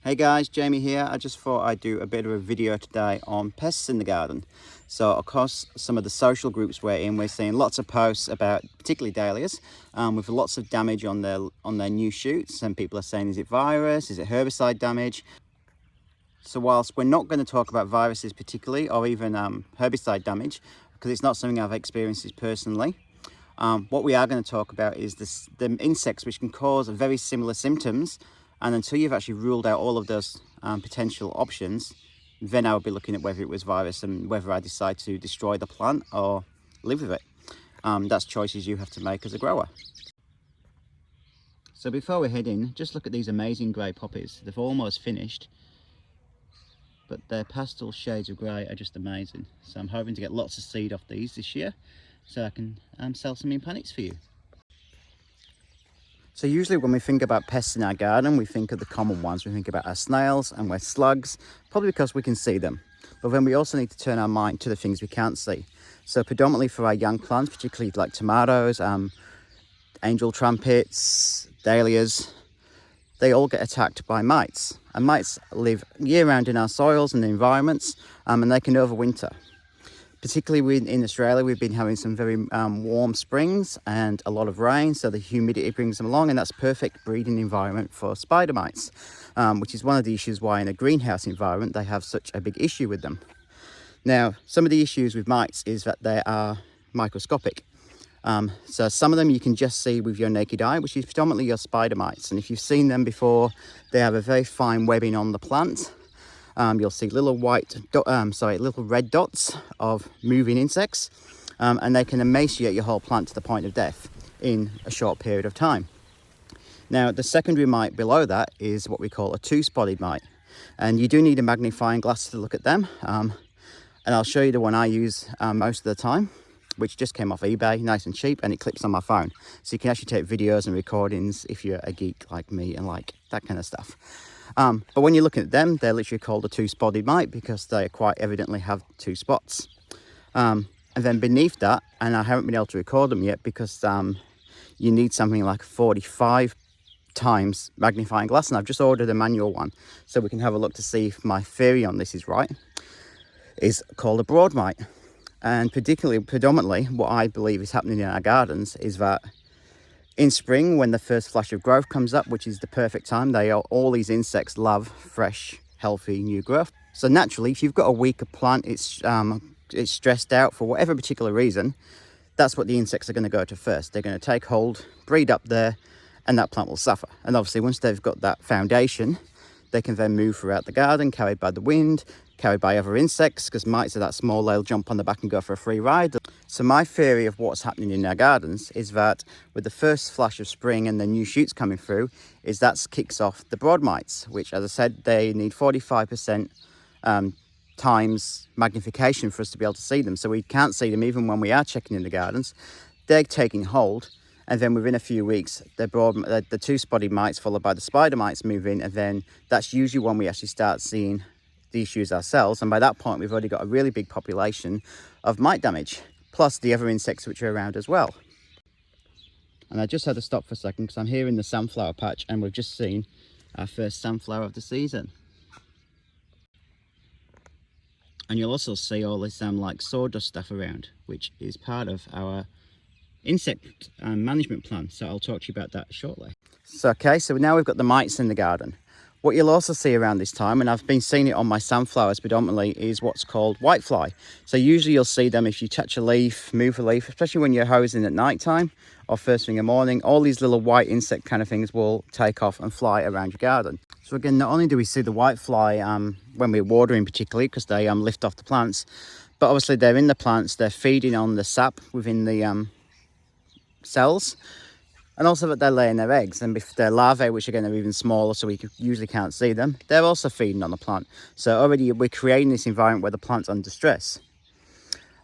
Hey guys, Jamie here. I just thought I'd do a bit of a video today on pests in the garden. So across some of the social groups we're in, we're seeing lots of posts about particularly dahlias with lots of damage on their new shoots. Some people are saying, is it virus, is it herbicide damage? So whilst we're not going to talk about viruses particularly, or even herbicide damage, because it's not something I've experienced personally, what we are going to talk about is the insects which can cause very similar symptoms. And until you've actually ruled out all of those potential options, then I would be looking at whether it was virus and whether I decide to destroy the plant or live with it. That's choices you have to make as a grower. So before we head in, just look at these amazing grey poppies. They've almost finished, but their pastel shades of grey are just amazing. So I'm hoping to get lots of seed off these this year, so I can sell some in panics for you. So usually when we think about pests in our garden, we think of the common ones. We think about our snails and our slugs, probably because we can see them. But then we also need to turn our mind to the things we can't see. So predominantly for our young plants, particularly like tomatoes, angel trumpets, dahlias, they all get attacked by mites. And mites live year-round in our soils and environments, and they can overwinter. Particularly in Australia, we've been having some very warm springs and a lot of rain, so the humidity brings them along, and that's perfect breeding environment for spider mites, which is one of the issues why in a greenhouse environment they have such a big issue with them. Now, some of the issues with mites is that they are microscopic. So some of them you can just see with your naked eye, which is predominantly your spider mites, and if you've seen them before, they have a very fine webbing on the plant. You'll see little little red dots of moving insects, and they can emaciate your whole plant to the point of death in a short period of time. Now, the secondary mite below that is what we call a two-spotted mite, and you do need a magnifying glass to look at them. And I'll show you the one I use most of the time, which just came off eBay, nice and cheap, and it clips on my phone. So you can actually take videos and recordings if you're a geek like me and like that kind of stuff. But when you're looking at them, they're literally called a two-spotted mite because they quite evidently have two spots. And then beneath that, and I haven't been able to record them yet because you need something like 45 times magnifying glass, and I've just ordered a manual one so we can have a look to see if my theory on this is right, is called a broad mite. And predominantly what I believe is happening in our gardens is that in spring, when the first flash of growth comes up, which is the perfect time, all these insects love fresh, healthy new growth. So naturally, if you've got a weaker plant, it's stressed out for whatever particular reason, that's what the insects are going to go to first. They're going to take hold, breed up there, and that plant will suffer. And obviously, once they've got that foundation, they can then move throughout the garden, carried by the wind, carried by other insects, because mites are that small, they'll jump on the back and go for a free ride. So my theory of what's happening in our gardens is that with the first flash of spring and the new shoots coming through, is that kicks off the broad mites, which, as I said, they need 45% times magnification for us to be able to see them. So we can't see them even when we are checking in the gardens. They're taking hold, and then within a few weeks, the two-spotted mites followed by the spider mites move in, and then that's usually when we actually start seeing the issues ourselves. And by that point, we've already got a really big population of mite damage, plus the other insects which are around as well. And I just had to stop for a second because I'm here in the sunflower patch, and we've just seen our first sunflower of the season. And you'll also see all this like sawdust stuff around, which is part of our insect management plan. So I'll talk to you about that shortly. So now we've got the mites in the garden. What you'll also see around this time, and I've been seeing it on my sunflowers predominantly, is what's called whitefly. So usually you'll see them if you touch a leaf, move a leaf, especially when you're hosing at night time or first thing in the morning. All these little white insect kind of things will take off and fly around your garden. So again, not only do we see the whitefly when we're watering particularly, because they lift off the plants, but obviously they're in the plants, they're feeding on the sap within the cells. And also that they're laying their eggs, and if they're larvae, which again are even smaller, so we usually can't see them, they're also feeding on the plant. So already we're creating this environment where the plant's under stress.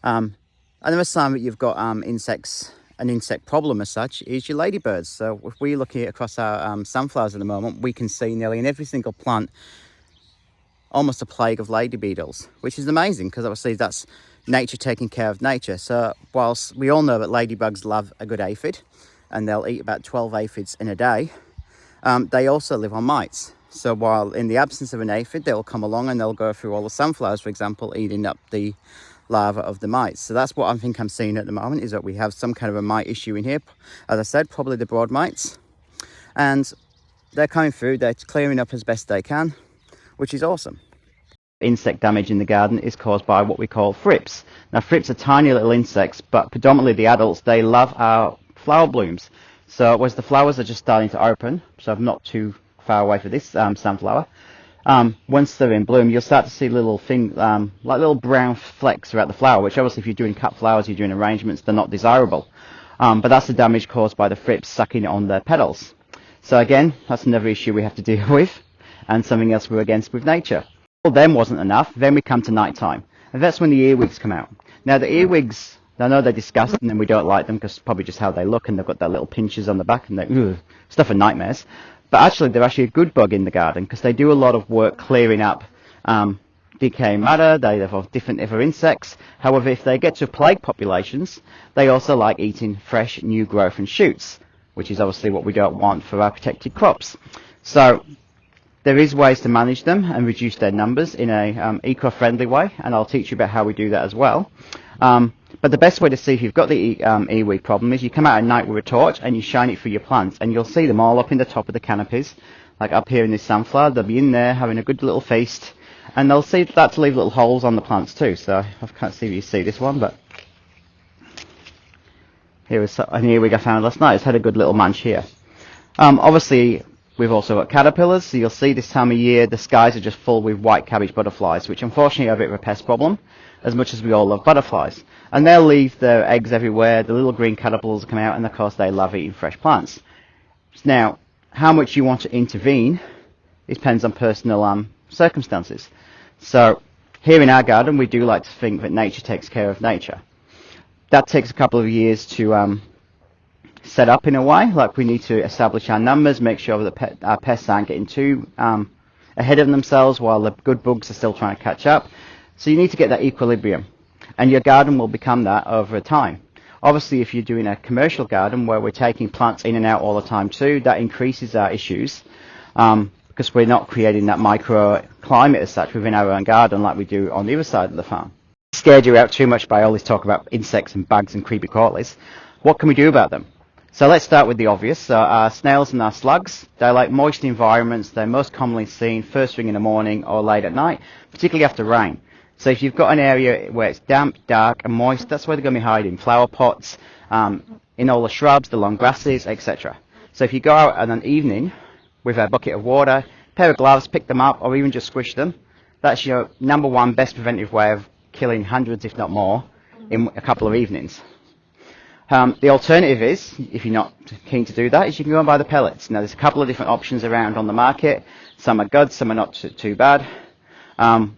Another sign that you've got an insect problem as such, is your ladybirds. So if we look here across our sunflowers at the moment, we can see nearly in every single plant almost a plague of lady beetles, which is amazing because obviously that's nature taking care of nature. So whilst we all know that ladybugs love a good aphid, and they'll eat about 12 aphids in a day, they also live on mites. So while in the absence of an aphid, they'll come along and they'll go through all the sunflowers, for example, eating up the larva of the mites. So that's what I think I'm seeing at the moment, is that we have some kind of a mite issue in here. As I said, probably the broad mites. And they're coming through, they're clearing up as best they can, which is awesome. Insect damage in the garden is caused by what we call thrips. Now, thrips are tiny little insects, but predominantly the adults, they love our flower blooms. So as the flowers are just starting to open, so I'm not too far away for this sunflower, once they're in bloom, you'll start to see little things, like little brown flecks throughout the flower, which obviously if you're doing cut flowers, you're doing arrangements, they're not desirable. But that's the damage caused by the thrips sucking on their petals. So again, that's another issue we have to deal with, and something else we're against with nature. Well, then wasn't enough, then we come to night time, and that's when the earwigs come out. Now the earwigs, I know they're disgusting and we don't like them because probably just how they look, and they've got their little pinches on the back and they're stuff of nightmares. But actually, they're actually a good bug in the garden because they do a lot of work clearing up decaying matter. They have different other insects. However, if they get to plague populations, they also like eating fresh new growth and shoots, which is obviously what we don't want for our protected crops. So there is ways to manage them and reduce their numbers in a eco-friendly way, and I'll teach you about how we do that as well. But the best way to see if you've got the earwig problem is you come out at night with a torch and you shine it through your plants, and you'll see them all up in the top of the canopies, like up here in this sunflower. They'll be in there having a good little feast, and they'll start to leave little holes on the plants too. So I can't see if you see this one, but here was an earwig I found last night. It's had a good little munch here. Obviously, we've also got caterpillars, so you'll see this time of year the skies are just full with white cabbage butterflies, which unfortunately are a bit of a pest problem, as much as we all love butterflies. And they'll leave their eggs everywhere, the little green caterpillars come out, and of course they love eating fresh plants. Now, how much you want to intervene, it depends on personal circumstances. So here in our garden, we do like to think that nature takes care of nature. That takes a couple of years to set up in a way. Like, we need to establish our numbers, make sure that our pests aren't getting too ahead of themselves while the good bugs are still trying to catch up. So you need to get that equilibrium, and your garden will become that over time. Obviously, if you're doing a commercial garden where we're taking plants in and out all the time too, that increases our issues, because we're not creating that microclimate as such within our own garden like we do on the other side of the farm. Scared you out too much by all this talk about insects and bugs and creepy crawlies. What can we do about them? So let's start with the obvious. So our snails and our slugs, they like moist environments. They're most commonly seen first thing in the morning or late at night, particularly after rain. So if you've got an area where it's damp, dark and moist, that's where they're going to be hiding. Flower pots, in all the shrubs, the long grasses, etc. So if you go out on an evening with a bucket of water, pair of gloves, pick them up, or even just squish them, that's your number one best preventive way of killing hundreds, if not more, in a couple of evenings. The alternative is, if you're not keen to do that, is you can go and buy the pellets. Now, there's a couple of different options around on the market. Some are good, some are not too bad.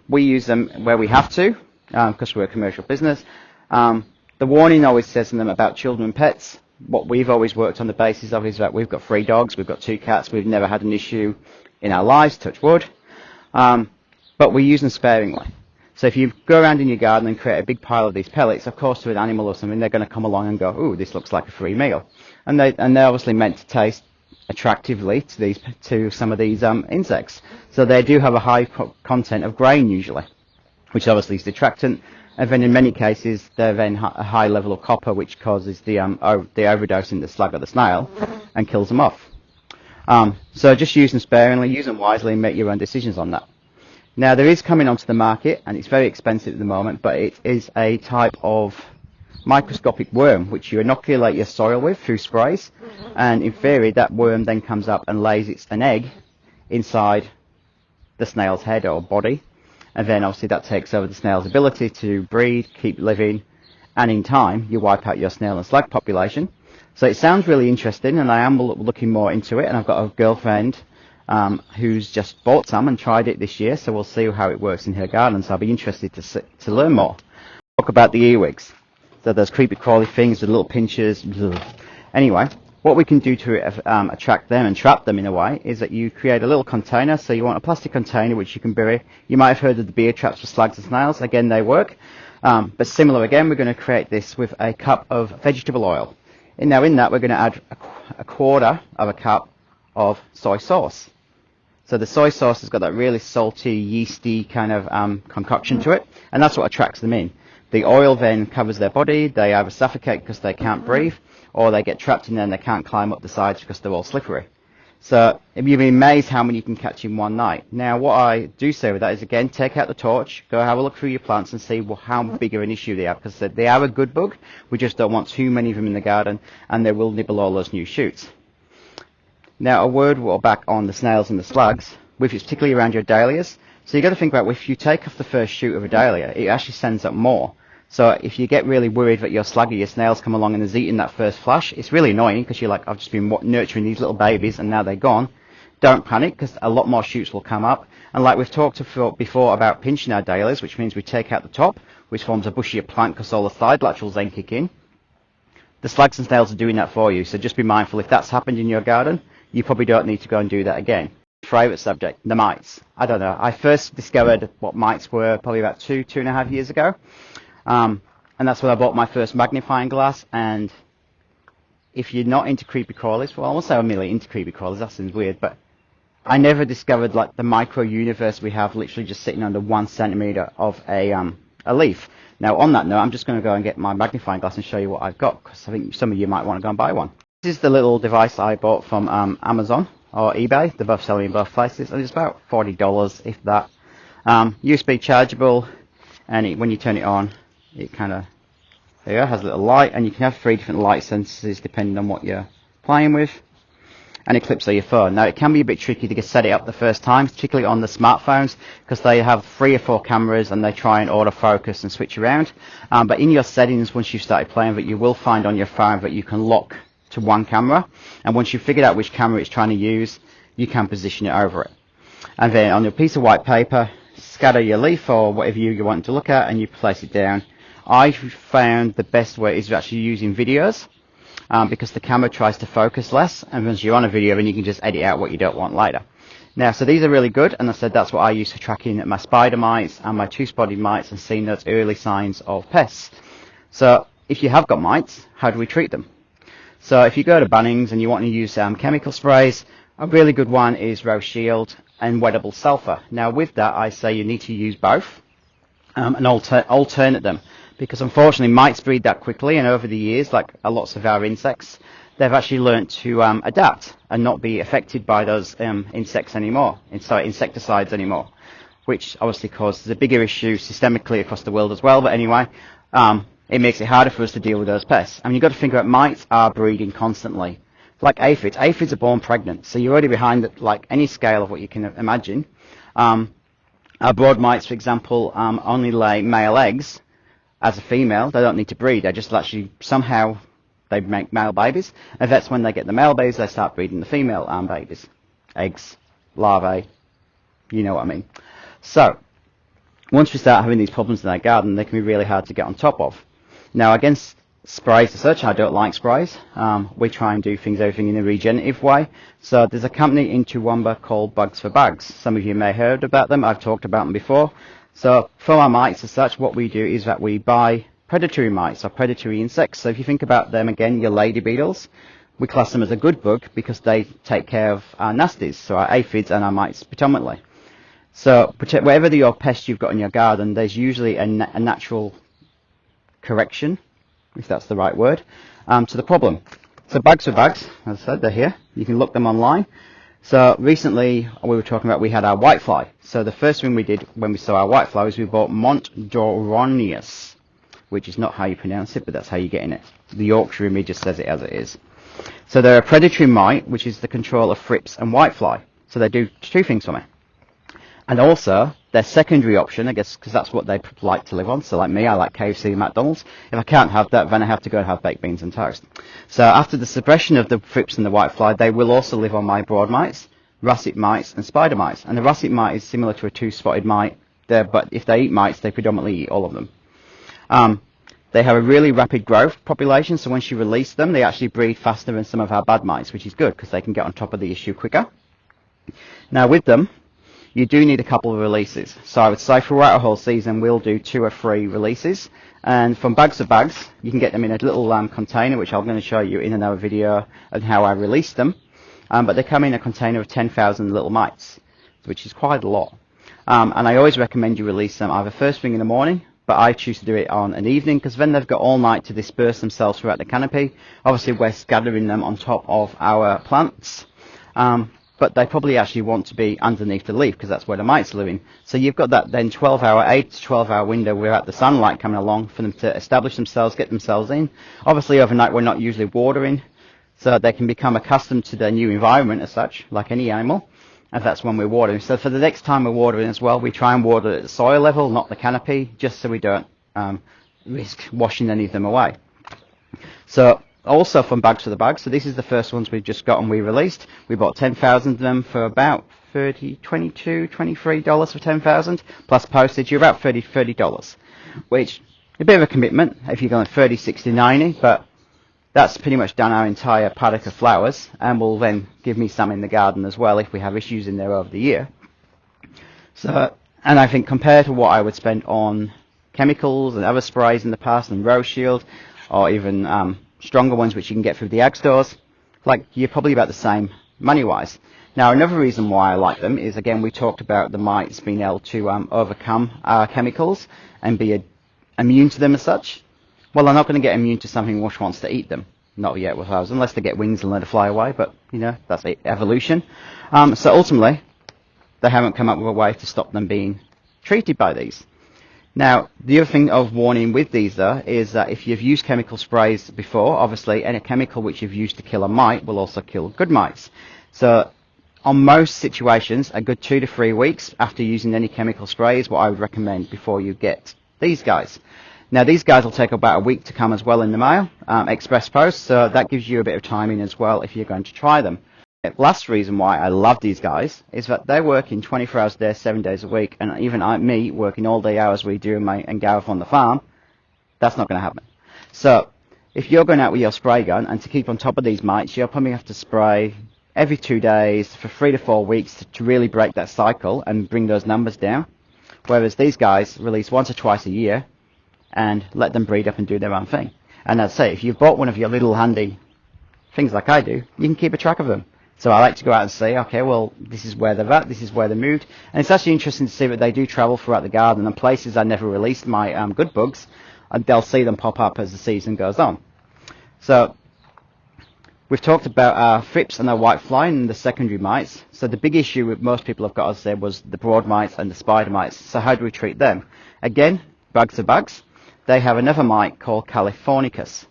We use them where we have to, because we're a commercial business. The warning always says in them about children and pets. What we've always worked on the basis of is that we've got 3 dogs, we've got 2 cats, we've never had an issue in our lives, touch wood. But we use them sparingly. So if you go around in your garden and create a big pile of these pellets, of course to an animal or something, they're going to come along and go, ooh, this looks like a free meal. And they're obviously meant to taste attractively to some of these insects. So they do have a high content of grain usually, which obviously is detractant. And then in many cases, they're then a high level of copper, which causes the overdose in the slug or the snail and kills them off. So just use them sparingly, use them wisely, and make your own decisions on that. Now, there is coming onto the market, and it's very expensive at the moment, but it is a type of microscopic worm which you inoculate your soil with through sprays, and in theory that worm then comes up and lays an egg inside the snail's head or body, and then obviously that takes over the snail's ability to breed, keep living, and in time you wipe out your snail and slug population. So it sounds really interesting, and I am looking more into it, and I've got a girlfriend who's just bought some and tried it this year, so we'll see how it works in her garden, so I'll be interested to learn more. Talk about the earwigs. So those creepy crawly things, the little pinchers. Anyway, what we can do to attract them and trap them in a way is that you create a little container. So you want a plastic container which you can bury. You might have heard of the beer traps for slugs and snails. Again, they work. But similar again, we're going to create this with a cup of vegetable oil. Now in that we're going to add a quarter of a cup of soy sauce. So the soy sauce has got that really salty, yeasty kind of concoction to it, and that's what attracts them in. The oil then covers their body. They either suffocate because they can't breathe, or they get trapped in there and they can't climb up the sides because they're all slippery. So you'll be amazed how many you can catch in one night. Now, what I do say with that is, again, take out the torch, go have a look through your plants and see how big of an issue they are, because they are a good bug. We just don't want too many of them in the garden, and they will nibble all those new shoots. Now, a word back on the snails and the slugs, particularly around your dahlias. So you've got to think about, if you take off the first shoot of a dahlia, it actually sends up more. So if you get really worried that your slug or your snails come along and is eating that first flush, it's really annoying, because you're like, I've just been nurturing these little babies and now they're gone. Don't panic, because a lot more shoots will come up. And like we've talked before about pinching our dahlias, which means we take out the top, which forms a bushier plant because all the side laterals then kick in. The slugs and snails are doing that for you, so just be mindful. If that's happened in your garden, you probably don't need to go and do that again. Favourite subject, the mites. I don't know. I first discovered what mites were probably about 2.5 years ago. And that's when I bought my first magnifying glass. And if you're not into creepy crawlies, well, I won't say I'm really into creepy crawlies, that seems weird, but I never discovered like the micro universe we have literally just sitting under 1 centimetre of a leaf. Now, on that note, I'm just going to go and get my magnifying glass and show you what I've got, because I think some of you might want to go and buy one. This is the little device I bought from Amazon or eBay. They're both selling in both places, and it's about $40, if that. USB chargeable, and when you turn it on, it kind of has a little light, and you can have 3 different light sensors depending on what you're playing with, and it clips on your phone. Now, it can be a bit tricky to set it up the first time, particularly on the smartphones, because they have 3 or 4 cameras and they try and autofocus and switch around. But in your settings, once you've started playing with it, you will find on your phone that you can lock to 1 camera, and once you've figured out which camera it's trying to use, you can position it over it. And then on your piece of white paper, scatter your leaf or whatever you want to look at, and you place it down. I found the best way is actually using videos, because the camera tries to focus less, and once you're on a video, then you can just edit out what you don't want later. Now, so these are really good, and I said that's what I use for tracking my spider mites and my 2-spotted mites and seeing those early signs of pests. So if you have got mites, how do we treat them? So if you go to Bunnings and you want to use chemical sprays, a really good one is Rose Shield and Wettable Sulfur. Now with that, I say you need to use both and alternate them, because unfortunately mites breed that quickly, and over the years, like lots of our insects, they've actually learnt to adapt and not be affected by those insecticides anymore, which obviously causes a bigger issue systemically across the world as well. But anyway, it makes it harder for us to deal with those pests. I mean, you've got to think about, mites are breeding constantly. Like aphids. Aphids are born pregnant, so you're already behind like any scale of what you can imagine. Our broad mites, for example, only lay male eggs as a female. They don't need to breed. They just actually somehow they make male babies, and that's when they get the male babies, they start breeding the female babies, eggs, larvae. You know what I mean. So once we start having these problems in our garden, they can be really hard to get on top of. Now, against sprays as such, I don't like sprays. We try and do everything in a regenerative way. So there's a company in Toowoomba called Bugs for Bags. Some of you may have heard about them. I've talked about them before. So for our mites as such, what we do is that we buy predatory mites or predatory insects. So if you think about them again, your lady beetles, we class them as a good bug because they take care of our nasties, so our aphids and our mites predominantly. So whatever your pest you've got in your garden, there's usually a natural correction, if that's the right word, to the problem. So Bugs for Bags, as I said, they're here. You can look them online. So recently we were talking about we had our whitefly. So the first thing we did when we saw our whitefly was we bought Montdoronius, which is not how you pronounce it, but that's how you're getting it. The Yorkshire image just says it as it is. So they're a predatory mite, which is the control of thrips and whitefly. So they do 2 things for me. And also, their secondary option, I guess, because that's what they like to live on. So like me, I like KFC and McDonald's. If I can't have that, then I have to go and have baked beans and toast. So after the suppression of the thrips and the whitefly, they will also live on my broad mites, russet mites, and spider mites. And the russet mite is similar to a 2-spotted mite, but if they eat mites, they predominantly eat all of them. They have a really rapid growth population, so once you release them, they actually breed faster than some of our bad mites, which is good because they can get on top of the issue quicker. Now with them, you do need a couple of releases. So I would say throughout a whole season, we'll do 2 or 3 releases. And from Bugs for Bags, you can get them in a little container, which I'm going to show you in another video of how I release them. But they come in a container of 10,000 little mites. which is quite a lot. And I always recommend you release them either first thing in the morning, but I choose to do it on an evening because then they've got all night to disperse themselves throughout the canopy. Obviously we're scattering them on top of our plants, but they probably actually want to be underneath the leaf because that's where the mites are living. So you've got that then 8 to 12 hour window without the sunlight coming along for them to establish themselves, get themselves in. Obviously overnight we're not usually watering, so they can become accustomed to their new environment as such, like any animal, and that's when we're watering. So for the next time we're watering as well, we try and water at the soil level, not the canopy, just so we don't risk washing any of them away. So also from bags to the bag, so this is the first ones we've just got and we released. We bought 10,000 of them for about $23 for 10,000 plus postage. You're about $30, which a bit of a commitment if you're going 30, 60, 90, but that's pretty much done our entire paddock of flowers, and will then give me some in the garden as well if we have issues in there over the year. So, and I think compared to what I would spend on chemicals and other sprays in the past, and Rose Shield, or even stronger ones which you can get through the ag stores, like you're probably about the same money-wise. Now another reason why I like them is, again, we talked about the mites being able to overcome our chemicals and be immune to them as such. Well, they're not going to get immune to something which wants to eat them. Not yet with ours, unless they get wings and learn to fly away, but, you know, that's evolution. So ultimately, they haven't come up with a way to stop them being treated by these. Now, the other thing of warning with these, though, is that if you've used chemical sprays before, obviously any chemical which you've used to kill a mite will also kill good mites. So on most situations, a good 2 to 3 weeks after using any chemical spray is what I would recommend before you get these guys. Now these guys will take about a week to come as well in the mail, express post, so that gives you a bit of timing as well if you're going to try them. The last reason why I love these guys is that they're working 24 hours a day, 7 days a week, and even me working all day hours we do and Gareth on the farm, that's not going to happen. So if you're going out with your spray gun and to keep on top of these mites, you'll probably have to spray every 2 days for 3 to 4 weeks to really break that cycle and bring those numbers down. Whereas these guys release once or twice a year and let them breed up and do their own thing. And I'd say, if you've bought one of your little handy things like I do, you can keep a track of them. So I like to go out and say, okay, well, this is where they're at, this is where they moved. And it's actually interesting to see that they do travel throughout the garden, and places I never released my good bugs, and they'll see them pop up as the season goes on. So we've talked about our thrips and our whitefly and the secondary mites. So the big issue with most people have got, as I said, was the broad mites and the spider mites. So how do we treat them? Again, bugs are bugs. They have another mite called Californicus,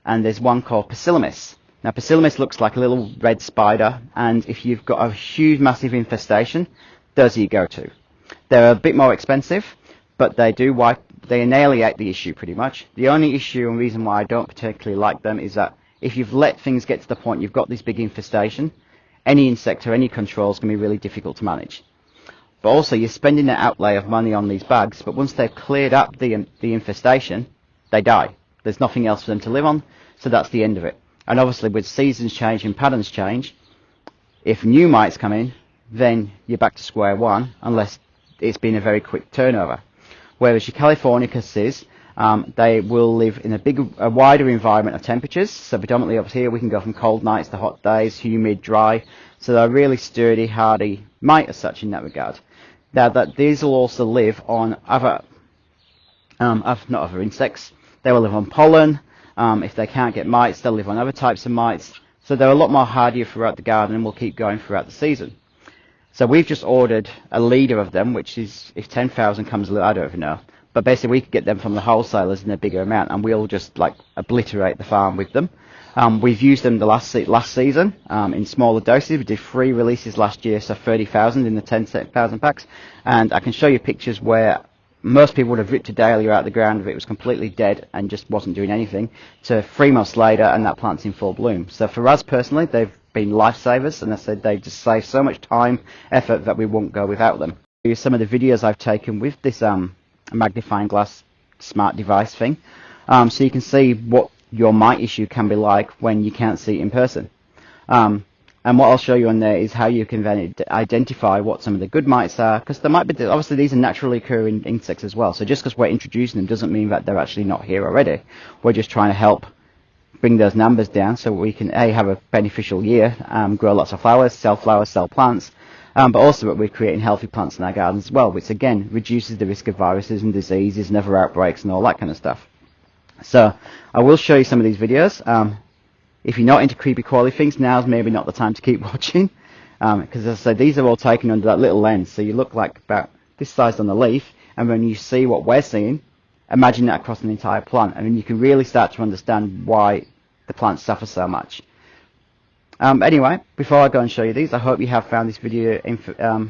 and there's one called Pacillimus. Now Pacillimus looks like a little red spider, and if you've got a huge massive infestation, those are your go-to. They're a bit more expensive, but they annihilate the issue pretty much. The only issue and reason why I don't particularly like them is that if you've let things get to the point you've got this big infestation, any insect or any control is going to be really difficult to manage. But also you're spending an outlay of money on these bugs, but once they've cleared up the infestation, they die. There's nothing else for them to live on, so that's the end of it. And obviously with seasons change and patterns change, if new mites come in, then you're back to square one, unless it's been a very quick turnover. Whereas your Californicuses, they will live in a wider environment of temperatures. So predominantly up here we can go from cold nights to hot days, humid, dry. So they're a really sturdy, hardy mite as such in that regard. Now that these will also live on other, not other insects. They will live on pollen. If they can't get mites, they'll live on other types of mites. So they're a lot more hardier throughout the garden and will keep going throughout the season. So we've just ordered a leader of them, which is, if 10,000 comes, I don't even know. But basically we could get them from the wholesalers in a bigger amount, and we'll just like obliterate the farm with them. We've used them the last season in smaller doses. We did 3 releases last year, so 30,000 in the 10,000 packs. And I can show you pictures where most people would have ripped a dahlia out of the ground if it was completely dead and just wasn't doing anything, to 3 months later and that plant's in full bloom. So for us personally, they've been lifesavers, and I said they just save so much time, effort, that we won't go without them. Here's some of the videos I've taken with this magnifying glass smart device thing, so you can see what your mite issue can be like when you can't see it in person. And what I'll show you on there is how you can then identify what some of the good mites are, because there might be, obviously these are naturally occurring insects as well, so just because we're introducing them doesn't mean that they're actually not here already. We're just trying to help bring those numbers down so we can have a beneficial year, grow lots of flowers, sell plants, but also that we're creating healthy plants in our gardens as well, which again reduces the risk of viruses and diseases and other outbreaks and all that kind of stuff. So I will show you some of these videos. If you're not into creepy crawly things, now's maybe not the time to keep watching, because as I said, these are all taken under that little lens, so you look like about this size on the leaf, and when you see what we're seeing, imagine that across an entire plant, and then you can really start to understand why the plants suffer so much. Anyway, before I go and show you these, I hope you have found this video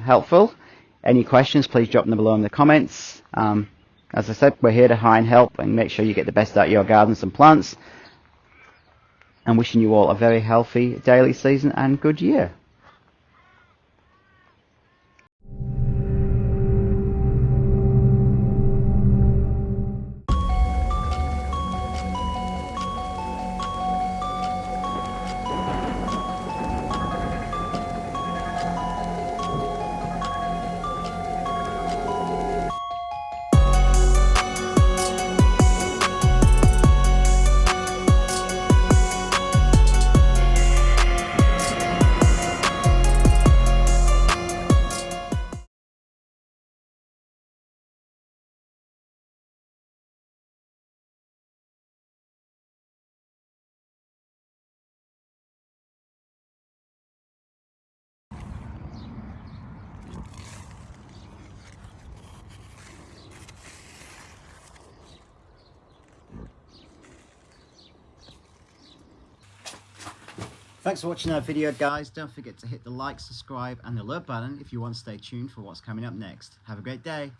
helpful. Any questions, please drop them below in the comments. As I said, we're here to try and help and make sure you get the best out of your gardens and plants. And wishing you all a very healthy daily season and good year. Thanks for watching our video, guys. Don't forget to hit the like, subscribe and the alert button if you want to stay tuned for what's coming up next. Have a great day.